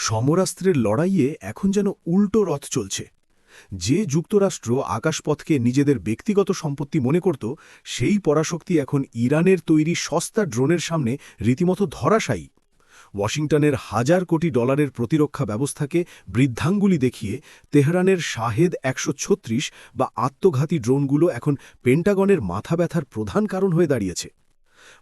সমরাস্ত্রের লড়াইয়ে এখন যেন উল্টো রথ চলছে। যে যুক্তরাষ্ট্র আকাশপথকে নিজেদের ব্যক্তিগত সম্পত্তি মনে করত, সেই পরাশক্তি এখন ইরানের তৈরি সস্তা ড্রোনের সামনে রীতিমতো ধরাশায়ী। ওয়াশিংটনের $1,000 কোটি প্রতিরক্ষা ব্যবস্থাকে বৃদ্ধাঙ্গুলি দেখিয়ে তেহরানের শাহেদ 136 বা আত্মঘাতী ড্রোনগুলো এখন পেন্টাগনের মাথা ব্যথার প্রধান কারণ হয়ে দাঁড়িয়েছে।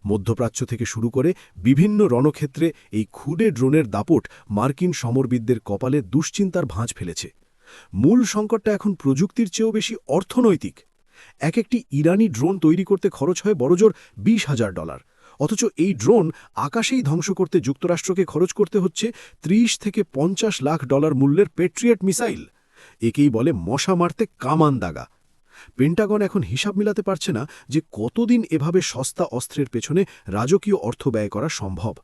মধ্যপ্রাচ্য থেকে শুরু করে বিভিন্ন রণক্ষেত্রে এই ক্ষুদে ড্রোনের দাপট মার্কিন সমরবিদদের কপালে দুশ্চিন্তার ভাঁজ ফেলেছে। মূল সংকটটা এখন প্রযুক্তির চেয়েও বেশি অর্থনৈতিক। একটি ইরানি ড্রোন তৈরি করতে খরচ হয় বড়জোর $20,000, অথচ এই ড্রোন আকাশেই ধ্বংস করতে যুক্তরাষ্ট্রকে খরচ করতে হচ্ছে $30 থেকে $50 লাখ মূল্যের পেট্রিয়ট মিসাইল। একেই বলে মশা মারতে কামান দাগা। পেন্টাগন এখন হিসাব মিলাতে পারছে না যে কতদিন এভাবে সস্তা অস্ত্রের পেছনে রাজকীয় অর্থ ব্যয় করা সম্ভব।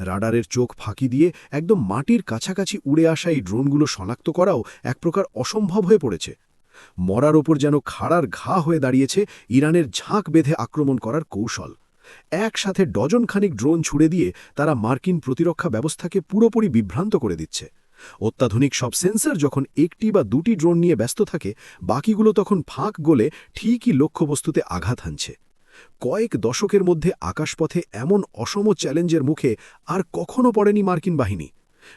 রাডারের চোখ ফাঁকি দিয়ে একদম মাটির কাছাকাছি উড়ে আসা এই ড্রোনগুলো শনাক্ত করাও এক প্রকার অসম্ভব হয়ে পড়েছে। মরার ওপর যেন খাড়ার ঘা হয়ে দাঁড়িয়েছে ইরানের ঝাঁক বেঁধে আক্রমণ করার কৌশল। একসাথে ডজনখানিক ড্রোন ছুড়ে দিয়ে তারা মার্কিন প্রতিরক্ষা ব্যবস্থাকে পুরোপুরি বিভ্রান্ত করে দিচ্ছে। অত্যাধুনিক সব সেন্সর যখন একটি বা দুটি ড্রোন নিয়ে ব্যস্ত থাকে, বাকিগুলো তখন ফাঁক গলে ঠিকই লক্ষ্যবস্তুতে আঘাত হানছে। কয়েক দশকের মধ্যে আকাশপথে এমন অসম চ্যালেঞ্জের মুখে আর কখনো পড়েনি মার্কিন বাহিনী।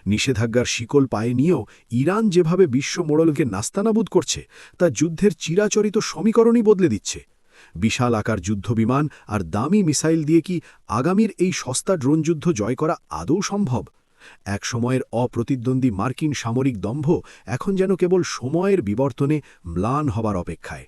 নিষেধাজ্ঞার শিকল পায়ে নিয়েও ইরান যেভাবে বিশ্ব মোড়লকে নাস্তানাবুদ করছে, তা যুদ্ধের চিরাচরিত সমীকরণই বদলে দিচ্ছে। বিশাল আকার যুদ্ধবিমান আর দামি মিসাইল দিয়ে কি আগামীর এই সস্তা ড্রোন যুদ্ধ জয় করা আদৌ সম্ভব? এক সময়ের অপ্রতিদ্বন্দ্বী মার্কিন সামরিক দম্ভ এখন যেন কেবল সময়ের বিবর্তনে ম্লান হবার অপেক্ষায়।